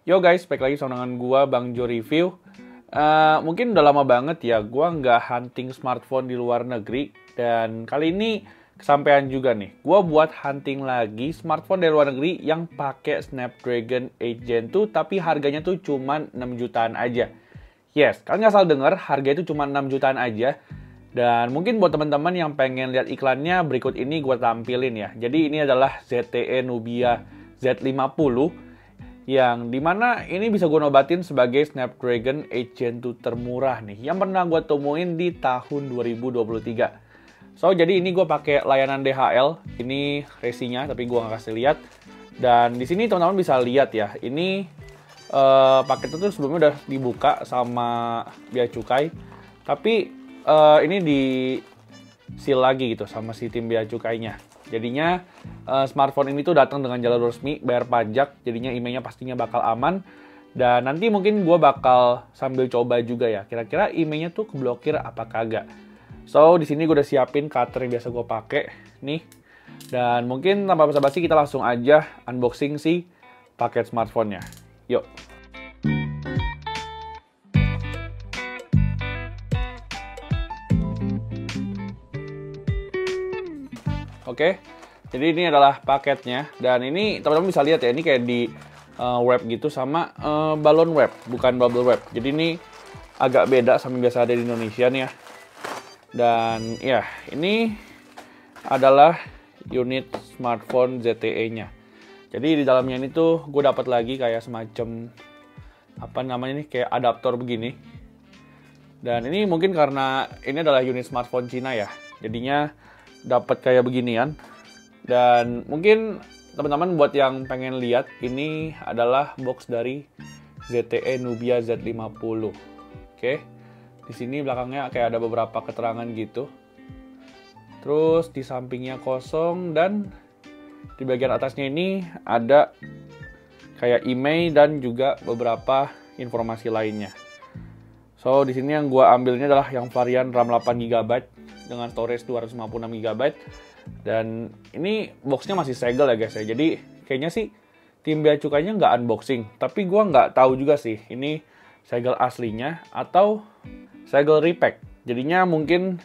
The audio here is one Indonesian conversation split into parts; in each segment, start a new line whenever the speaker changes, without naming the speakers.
Yo guys, balik lagi sama dengan gua Bang Jo Review. Mungkin udah lama banget ya gua nggak hunting smartphone di luar negeri. Dan kali ini kesampaian juga nih. Gua buat hunting lagi smartphone dari luar negeri yang pakai Snapdragon 8 Gen 2 tapi harganya tuh cuma 6 jutaan aja. Yes, kalian nggak salah denger, harganya itu cuma 6 jutaan aja. Dan mungkin buat teman-teman yang pengen lihat iklannya, berikut ini gue tampilin ya. Jadi ini adalah ZTE Nubia Z50 yang dimana ini bisa gue nobatin sebagai Snapdragon 8 Gen 2 termurah nih yang pernah gue temuin di tahun 2023. So jadi ini gue pakai layanan DHL, ini resinya tapi gue nggak kasih lihat. Dan di sini teman-teman bisa lihat ya, ini paket itu sebelumnya udah dibuka sama Bea Cukai, tapi ini di seal lagi gitu sama si tim Bea Cukainya. Jadinya smartphone ini tuh datang dengan jalur resmi, bayar pajak, jadinya emailnya pastinya bakal aman. Dan nanti mungkin gue bakal sambil coba juga ya, kira-kira emailnya tuh keblokir apa kagak. So di sini gue udah siapin cutter yang biasa gue pakai nih. Dan mungkin tanpa basa-basi kita langsung aja unboxing si paket smartphone-nya. Yuk. Oke, jadi ini adalah paketnya dan ini teman-teman bisa lihat ya, ini kayak di wrap gitu sama balon wrap, bukan bubble wrap. Jadi ini agak beda sama biasa ada di Indonesia nih ya. Dan ya, ini adalah unit smartphone ZTE-nya. Jadi di dalamnya ini tuh gue dapat lagi kayak semacam apa namanya nih, kayak adaptor begini. Dan ini mungkin karena ini adalah unit smartphone Cina ya, jadinya dapat kayak beginian. Dan mungkin teman-teman buat yang pengen lihat, ini adalah box dari ZTE Nubia Z50. Oke. Di sini belakangnya kayak ada beberapa keterangan gitu. Terus di sampingnya kosong dan di bagian atasnya ini ada kayak email dan juga beberapa informasi lainnya. So di sini yang gua ambilnya adalah yang varian RAM 8 GB dengan storage 256 GB. Dan ini boxnya masih segel ya guys ya. Jadi kayaknya sih tim Bea Cukainya nggak unboxing. Tapi gue nggak tahu juga sih ini segel aslinya atau segel repack. Jadinya mungkin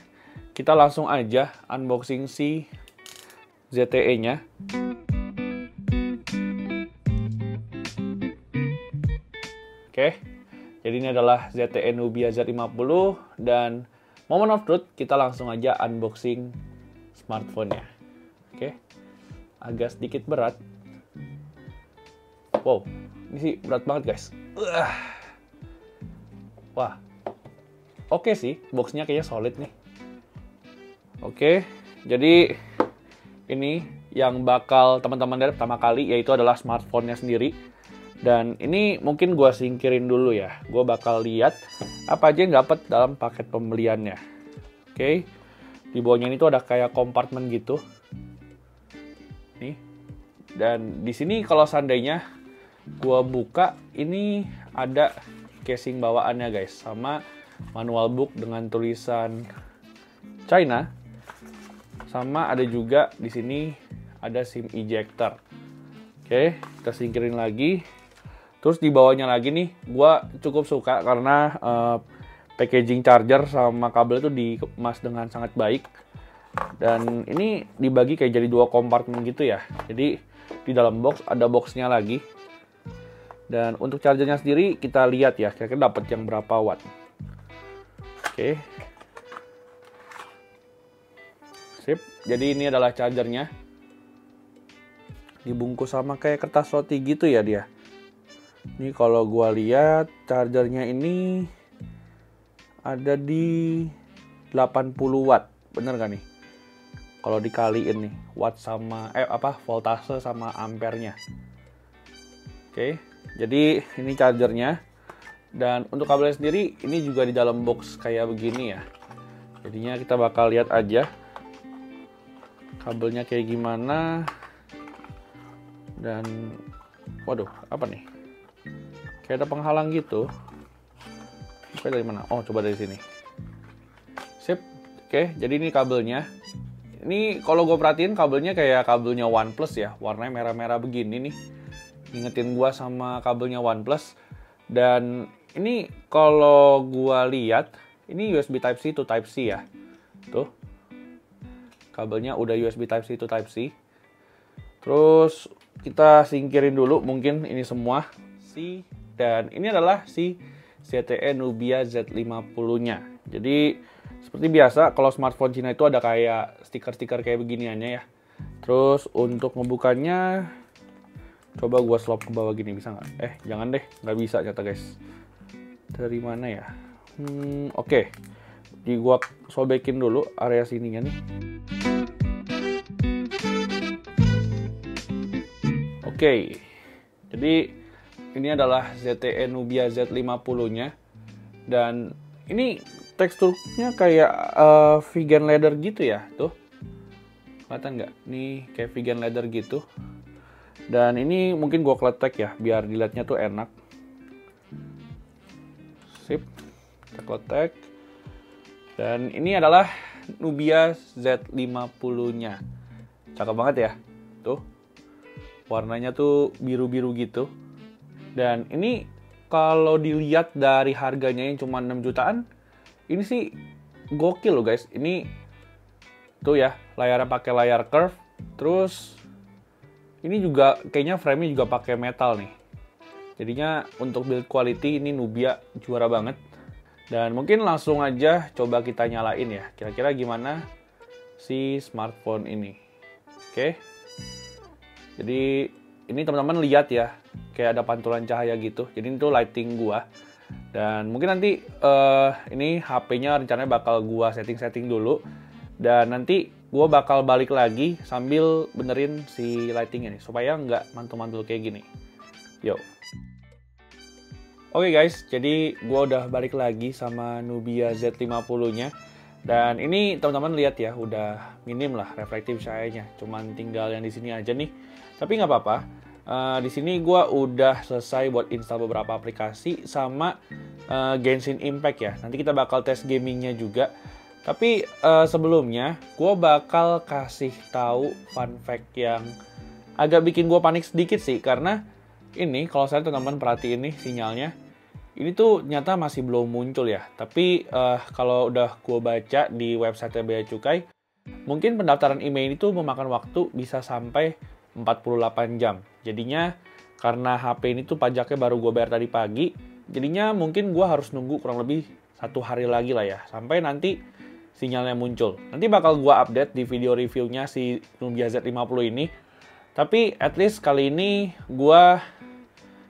kita langsung aja unboxing si ZTE-nya. Oke, jadi ini adalah ZTE Nubia Z50 dan moment of truth, kita langsung aja unboxing smartphone-nya. Oke. Agak sedikit berat. Wow, ini sih berat banget guys. Wah. Oke sih, boxnya kayaknya solid nih. Oke, jadi ini yang bakal teman-teman lihat pertama kali, yaitu adalah smartphone-nya sendiri. Dan ini mungkin gue singkirin dulu ya. Gue bakal lihat apa aja yang dapat dalam paket pembeliannya. Oke. Di bawahnya ini tuh ada kayak kompartemen gitu. Nih. Dan di sini kalau seandainya gue buka, ini ada casing bawaannya guys, sama manual book dengan tulisan China. Sama ada juga di sini ada SIM ejector. Oke, kita singkirin lagi. Terus di bawahnya lagi nih, gue cukup suka karena packaging charger sama kabel itu dikemas dengan sangat baik. Dan ini dibagi kayak jadi dua kompartemen gitu ya. Jadi di dalam box ada boxnya lagi. Dan untuk chargernya sendiri kita lihat ya, kira-kira dapat yang berapa watt. Oke. Sip, jadi ini adalah chargernya. Dibungkus sama kayak kertas roti gitu ya dia. Ini kalau gua lihat chargernya ini ada di 80 watt, bener gak nih? Kalau dikaliin nih, watt sama voltase sama ampernya. Oke, jadi ini chargernya. Dan untuk kabelnya sendiri, ini juga di dalam box kayak begini ya. Jadinya kita bakal lihat aja kabelnya kayak gimana. Dan waduh, apa nih? Kayak ada penghalang gitu. Oke, dari mana? Oh, coba dari sini. Sip. Oke, jadi ini kabelnya. Ini kalau gue perhatiin kabelnya kayak kabelnya OnePlus ya, warnanya merah-merah begini nih. ngingetin gua sama kabelnya OnePlus. Dan ini kalau gua lihat, ini USB Type-C to Type-C ya. Tuh. Kabelnya udah USB Type-C to Type-C. Terus kita singkirin dulu mungkin ini semua. Dan ini adalah si ZTE Nubia Z50-nya. Jadi seperti biasa kalau smartphone Cina itu ada kayak stiker-stiker kayak beginiannya ya. Terus untuk ngebukanya, coba gua slop ke bawah gini, bisa nggak? Jangan deh, nggak bisa ternyata guys. Dari mana ya? Oke. Jadi gua sobekin dulu area sininya nih. Oke. Jadi ini adalah ZTE Nubia Z50-nya. Dan ini teksturnya kayak vegan leather gitu ya, tuh. Kelihatan nggak? Nih kayak vegan leather gitu. Dan ini mungkin gua kletek ya, biar dilihatnya tuh enak. Sip, kita kletek. Dan ini adalah Nubia Z50-nya. Cakep banget ya, tuh. Warnanya tuh biru-biru gitu. Dan ini kalau dilihat dari harganya yang cuma 6 jutaan, ini sih gokil loh guys. Ini tuh ya, layarnya pakai layar curve. Terus ini juga kayaknya frame-nya juga pakai metal nih. Jadinya untuk build quality ini Nubia juara banget. Dan mungkin langsung aja coba kita nyalain ya. Kira-kira gimana si smartphone ini. Oke. Jadi ini teman-teman lihat ya, kayak ada pantulan cahaya gitu. Jadi itu lighting gua. Dan mungkin nanti ini HP-nya rencananya bakal gua setting-setting dulu. Dan nanti gua bakal balik lagi sambil benerin si lightingnya nih, supaya nggak mantul-mantul kayak gini. Yo. Oke guys, jadi gua udah balik lagi sama Nubia Z50-nya. Dan ini teman-teman lihat ya, udah minim lah reflective cahayanya. Cuman tinggal yang di sini aja nih. Tapi nggak apa-apa. Di sini gue udah selesai buat install beberapa aplikasi sama Genshin Impact ya. Nanti kita bakal tes gamingnya juga. Tapi sebelumnya gue bakal kasih tahu fun fact yang agak bikin gue panik sedikit sih, karena ini kalau saya teman-teman perhatiin nih sinyalnya, ini tuh nyata masih belum muncul ya. Tapi kalau udah gue baca di website Bea Cukai, mungkin pendaftaran email itu memakan waktu bisa sampai 48 jam. Jadinya karena HP ini tuh pajaknya baru gue bayar tadi pagi, jadinya mungkin gue harus nunggu kurang lebih 1 hari lagi lah ya, sampai nanti sinyalnya muncul. Nanti bakal gue update di video reviewnya si Nubia Z50 ini. Tapi at least kali ini gue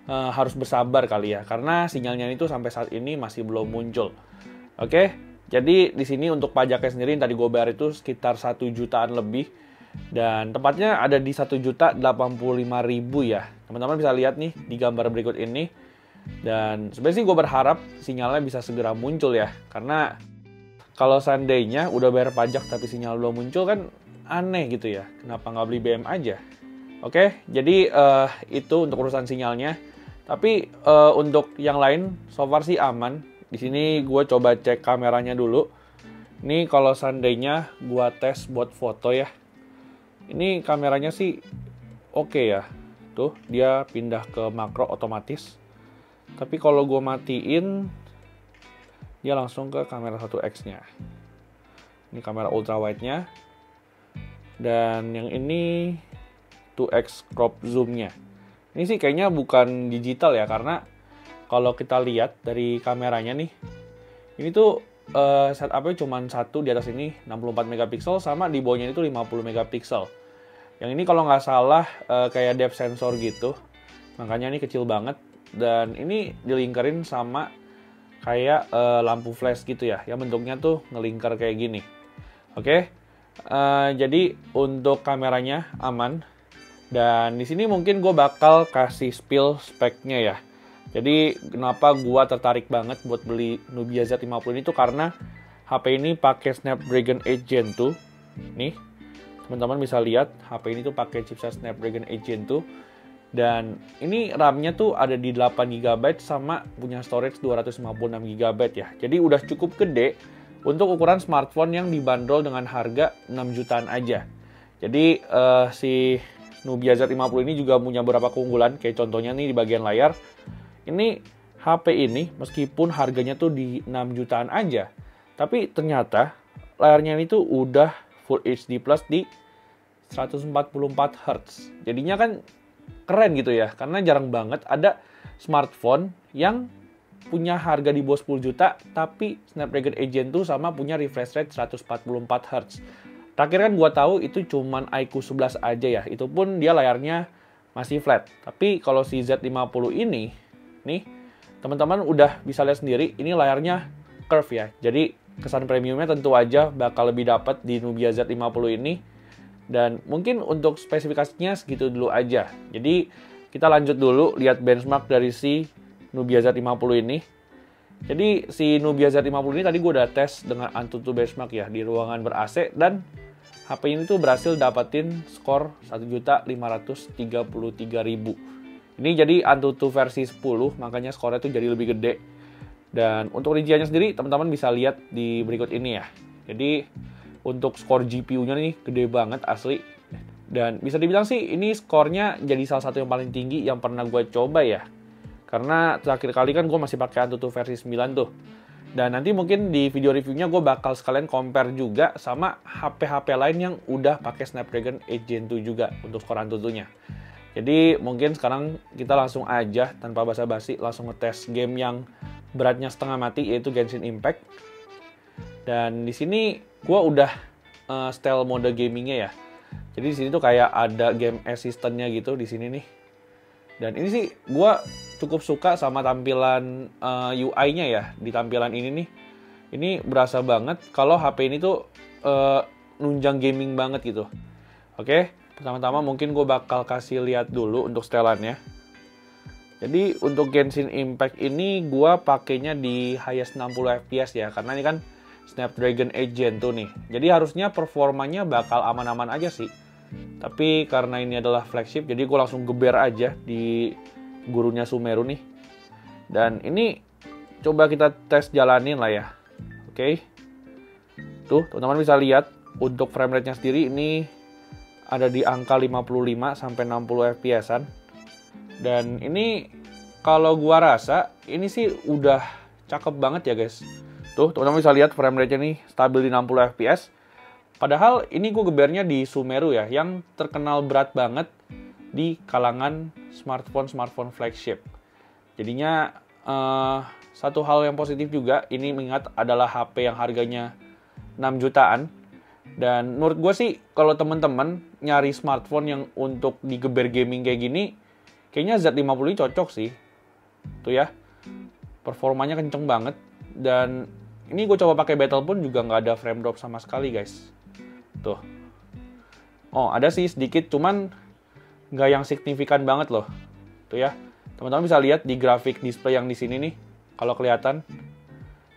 harus bersabar kali ya, karena sinyalnya itu sampai saat ini masih belum muncul. Oke, jadi di sini untuk pajaknya sendiri yang tadi gue bayar itu sekitar 1 jutaan lebih. Dan tempatnya ada di 1.085.000 ya. Teman-teman bisa lihat nih di gambar berikut ini. Dan sebenarnya sih gue berharap sinyalnya bisa segera muncul ya. Karena kalau seandainya udah bayar pajak tapi sinyal belum muncul kan aneh gitu ya. Kenapa nggak beli BM aja? Oke, jadi itu untuk urusan sinyalnya. Tapi untuk yang lain so far sih aman. Di sini gue coba cek kameranya dulu. Ini kalau seandainya gue tes buat foto ya. Ini kameranya sih oke ya. Tuh, dia pindah ke makro otomatis. Tapi kalau gue matiin, dia langsung ke kamera 1x-nya. Ini kamera ultra wide-nya. Dan yang ini 2x crop zoom-nya. Ini sih kayaknya bukan digital ya, karena kalau kita lihat dari kameranya nih, ini tuh setupnya cuma satu di atas ini 64 megapiksel, sama di bawahnya itu 50 megapiksel. Yang ini kalau nggak salah kayak depth sensor gitu, makanya ini kecil banget. Dan ini dilingkarin sama kayak lampu flash gitu ya, yang bentuknya tuh ngelingkar kayak gini. Oke, jadi untuk kameranya aman. Dan di sini mungkin gue bakal kasih spill speknya ya. Jadi kenapa gue tertarik banget buat beli Nubia Z50 ini tuh karena HP ini pakai Snapdragon 8 Gen 2. Nih, teman-teman bisa lihat HP ini tuh pakai chipset Snapdragon 8 Gen 2. Dan ini RAM-nya tuh ada di 8 GB sama punya storage 256 GB ya. Jadi udah cukup gede untuk ukuran smartphone yang dibanderol dengan harga 6 jutaan aja. Jadi si Nubia Z50 ini juga punya beberapa keunggulan, kayak contohnya nih di bagian layar. Ini HP ini meskipun harganya tuh di 6 jutaan aja, tapi ternyata layarnya ini tuh udah Full HD Plus di 144 Hz. Jadinya kan keren gitu ya, karena jarang banget ada smartphone yang punya harga di bawah 10 juta, tapi Snapdragon 8 Gen 2 sama punya refresh rate 144 Hz. Terakhir kan gua tahu itu cuman iQOO 11 aja ya, itu pun dia layarnya masih flat. Tapi kalau si Z50 ini, nih, teman-teman udah bisa lihat sendiri, ini layarnya curve ya. Jadi kesan premiumnya tentu aja bakal lebih dapat di Nubia Z50 ini. Dan mungkin untuk spesifikasinya segitu dulu aja. Jadi kita lanjut dulu lihat benchmark dari si Nubia Z50 ini. Jadi si Nubia Z50 ini tadi gue udah tes dengan AnTuTu benchmark ya di ruangan ber-AC, dan HP ini tuh berhasil dapetin skor 1.533.000. Ini jadi AnTuTu versi 10, makanya skornya tuh jadi lebih gede. Dan untuk rinciannya sendiri teman-teman bisa lihat di berikut ini ya. Jadi untuk skor GPU-nya nih gede banget asli. Dan bisa dibilang sih ini skornya jadi salah satu yang paling tinggi yang pernah gue coba ya. Karena terakhir kali kan gue masih pakai AnTuTu versi 9 tuh. Dan nanti mungkin di video reviewnya gue bakal sekalian compare juga sama HP-HP lain yang udah pakai Snapdragon 8 Gen 2 juga untuk skor AnTuTu-nya. Jadi mungkin sekarang kita langsung aja tanpa basa-basi langsung ngetes game yang beratnya setengah mati, yaitu Genshin Impact. Dan di sini gue udah setel mode gamingnya ya. Jadi di sini tuh kayak ada game assistant-nya gitu di sini nih. Dan ini sih gue cukup suka sama tampilan UI-nya ya di tampilan ini nih. Ini berasa banget kalau HP ini tuh nunjang gaming banget gitu. Oke, pertama-tama mungkin gue bakal kasih lihat dulu untuk setelannya. Jadi untuk Genshin Impact ini gue pakainya di highest 60 fps ya, karena ini kan Snapdragon 8 Gen 2 nih. Jadi harusnya performanya bakal aman-aman aja sih. Tapi karena ini adalah flagship, jadi gue langsung geber aja di gurunya Sumeru nih. Dan ini coba kita tes jalanin lah ya. Oke. Tuh, teman-teman bisa lihat untuk frame rate-nya sendiri ini ada di angka 55 sampai 60 fps-an. Dan ini kalau gua rasa ini sih udah cakep banget ya guys. Tuh, teman-teman bisa lihat frame rate-nya nih stabil di 60 fps. Padahal ini gue gebernya di Sumeru ya, yang terkenal berat banget di kalangan smartphone flagship. Jadinya satu hal yang positif juga, ini mengingat adalah HP yang harganya 6 jutaan. Dan menurut gue sih, kalau teman-teman nyari smartphone yang untuk digeber gaming kayak gini, kayaknya Z50 ini cocok sih. Tuh ya, performanya kenceng banget. Dan ini gue coba pakai battle pun juga nggak ada frame drop sama sekali guys. Tuh. Oh, ada sih sedikit, cuman nggak yang signifikan banget loh. Tuh ya. Teman-teman bisa lihat di grafik display yang di sini nih. Kalau kelihatan.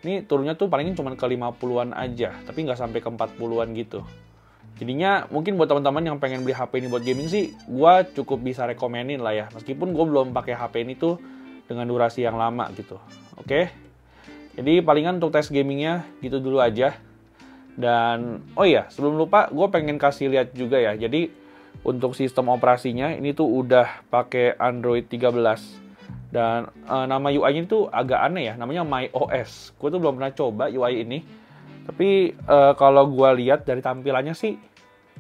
Ini turunnya tuh paling cuma ke 50-an aja. Tapi nggak sampai ke 40-an gitu. Jadinya mungkin buat teman-teman yang pengen beli HP ini buat gaming sih, gue cukup bisa rekomenin lah ya. Meskipun gue belum pakai HP ini tuh dengan durasi yang lama gitu. Oke. Jadi palingan untuk tes gamingnya gitu dulu aja. Dan oh iya, sebelum lupa gue pengen kasih lihat juga ya. Jadi untuk sistem operasinya ini tuh udah pakai Android 13. Dan nama UI-nya tuh agak aneh ya, namanya MyOS. Gue tuh belum pernah coba UI ini. Tapi kalau gue lihat dari tampilannya sih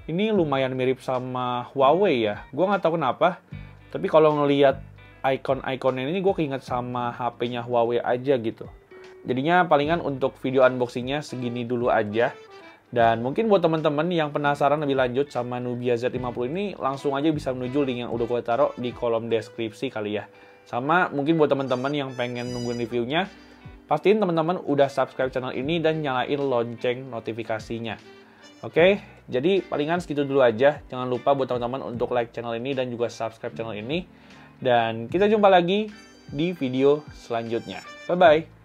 ini lumayan mirip sama Huawei ya. Gue nggak tahu kenapa. Tapi kalau ngelihat icon-iconnya ini gue keinget sama HP-nya Huawei aja gitu. Jadinya palingan untuk video unboxingnya segini dulu aja. Dan mungkin buat teman-teman yang penasaran lebih lanjut sama Nubia Z50 ini, langsung aja bisa menuju link yang udah gue taruh di kolom deskripsi kali ya. Sama mungkin buat teman-teman yang pengen nungguin reviewnya, pastiin teman-teman udah subscribe channel ini dan nyalain lonceng notifikasinya. Oke, jadi palingan segitu dulu aja. Jangan lupa buat teman-teman untuk like channel ini dan juga subscribe channel ini. Dan kita jumpa lagi di video selanjutnya. Bye-bye.